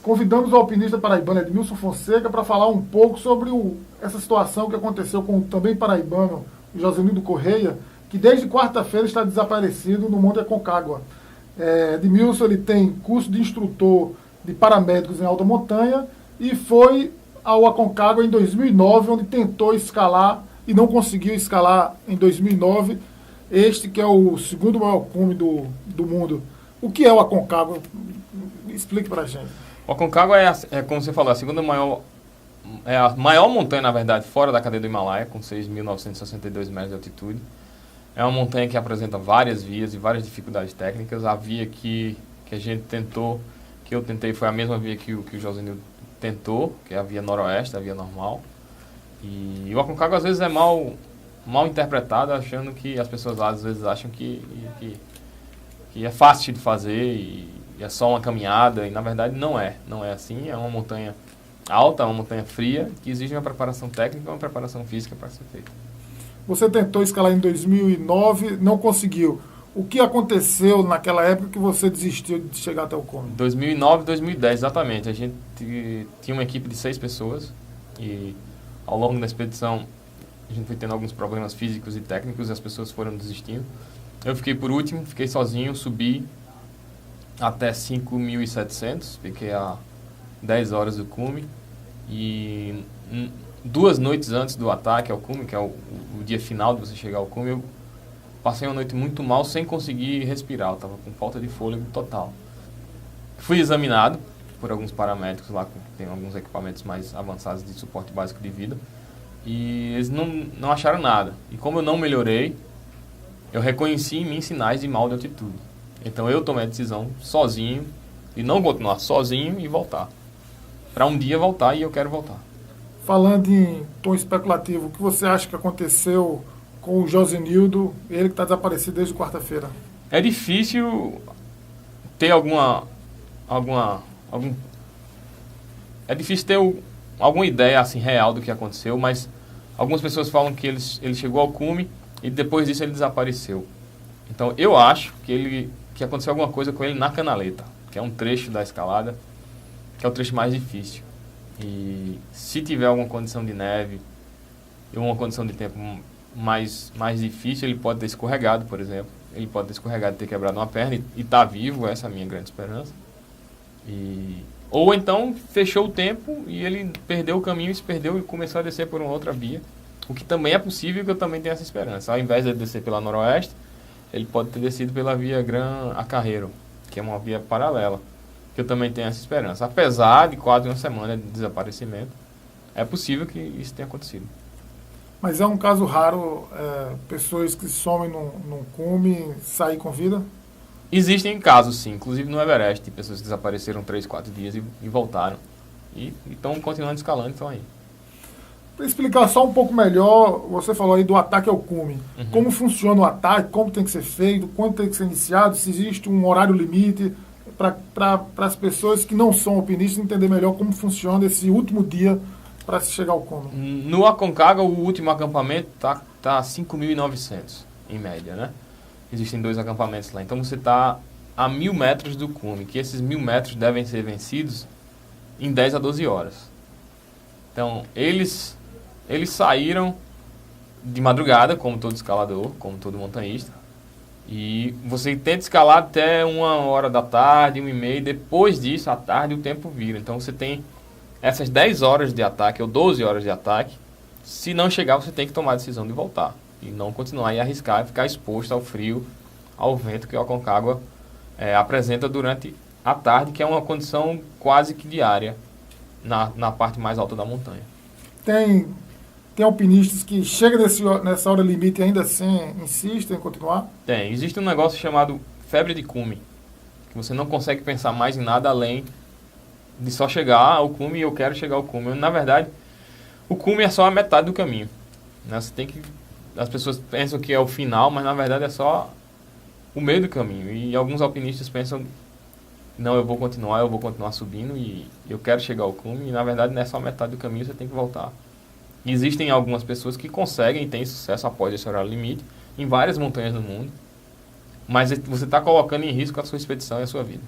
convidamos o alpinista paraibano Edmilson Fonseca para falar um pouco sobre essa situação que aconteceu com o também paraibano Josenildo Correia, que desde quarta-feira está desaparecido no Monte Aconcagua. Edmilson, ele tem curso de instrutor de paramédicos em alta montanha e foi ao Aconcagua em 2009, onde tentou escalar e não conseguiu escalar em 2009, este que é o segundo maior cume do mundo. O que é o Aconcagua? Explique para a gente. O Aconcagua como você falou, a maior montanha, na verdade, fora da cadeia do Himalaia, com 6.962 metros de altitude. É uma montanha que apresenta várias vias e várias dificuldades técnicas. A via que a gente tentou, que eu tentei, foi a mesma via que o Josenildo tentou, que é a via noroeste, a via normal. E o Aconcagua às vezes é mal interpretado, achando que as pessoas lá às vezes acham que é fácil de fazer e é só uma caminhada, e na verdade não é assim. É uma montanha alta, uma montanha fria, que exige uma preparação técnica e uma preparação física para ser feita. Você tentou escalar em 2009, não conseguiu. O que aconteceu naquela época que você desistiu de chegar até o cume? 2009, 2010, exatamente. A gente tinha uma equipe de 6 pessoas e ao longo da expedição a gente foi tendo alguns problemas físicos e técnicos e as pessoas foram desistindo. Eu fiquei por último, fiquei sozinho, subi até 5.700, fiquei a 10 horas do cume e 2 noites antes do ataque ao cume, que é o dia final de você chegar ao cume, eu passei uma noite muito mal sem conseguir respirar, eu estava com falta de fôlego total. Fui examinado por alguns paramédicos lá, que tem alguns equipamentos mais avançados de suporte básico de vida, e eles não acharam nada. E como eu não melhorei, eu reconheci em mim sinais de mal de altitude. Então eu tomei a decisão sozinho de não continuar sozinho e voltar. Para um dia voltar, e eu quero voltar. Falando em tom especulativo, o que você acha que aconteceu com o Josenildo, ele que está desaparecido desde quarta-feira? É difícil ter é difícil ter alguma ideia assim real do que aconteceu, mas algumas pessoas falam que ele chegou ao cume e depois disso ele desapareceu. Então eu acho que aconteceu alguma coisa com ele na Canaleta, que é um trecho da escalada, que é o trecho mais difícil. E se tiver alguma condição de neve e uma condição de tempo mais difícil, ele pode ter escorregado, por exemplo. Ele pode ter escorregado e ter quebrado uma perna e tá vivo, essa é a minha grande esperança. Ou então fechou o tempo e ele perdeu o caminho, se perdeu e começou a descer por uma outra via. O que também é possível, que eu também tenho essa esperança. Ao invés de descer pela noroeste, ele pode ter descido pela via Gran Acarreiro, que é uma via paralela, que eu também tenho essa esperança. Apesar de quase uma semana de desaparecimento, é possível que isso tenha acontecido. Mas é um caso raro, pessoas que somem num cume sair com vida? Existem casos, sim, inclusive no Everest, de pessoas que desapareceram 3, 4 dias e voltaram. E estão continuando escalando, estão aí. Para explicar só um pouco melhor, você falou aí do ataque ao cume. Uhum. Como funciona o ataque, como tem que ser feito, quando tem que ser iniciado, se existe um horário limite, para as pessoas que não são alpinistas entender melhor como funciona esse último dia para se chegar ao cume. No Aconcagua, o último acampamento está a 5.900, em média, né? Existem 2 acampamentos lá. Então você está a 1.000 metros do cume, que esses 1.000 metros devem ser vencidos em 10 a 12 horas. Então, eles saíram de madrugada, como todo escalador, como todo montanhista. E você tenta escalar até 1h da tarde, 1h30, depois disso, à tarde, o tempo vira. Então você tem essas 10 horas de ataque, ou 12 horas de ataque. Se não chegar, você tem que tomar a decisão de voltar. E não continuar e arriscar e ficar exposto ao frio, ao vento que o Aconcagua apresenta durante a tarde, que é uma condição quase que diária na parte mais alta da montanha. Tem alpinistas que chegam nessa hora limite e ainda assim insistem em continuar? Tem. Existe um negócio chamado febre de cume, que você não consegue pensar mais em nada além de só chegar ao cume e eu quero chegar ao cume. Na verdade, o cume é só a metade do caminho, né? As pessoas pensam que é o final, mas na verdade é só o meio do caminho. E alguns alpinistas pensam, não, eu vou continuar subindo e eu quero chegar ao cume. E na verdade não é só a metade do caminho, você tem que voltar. E existem algumas pessoas que conseguem e têm sucesso após esse horário limite em várias montanhas do mundo. Mas você está colocando em risco a sua expedição e a sua vida.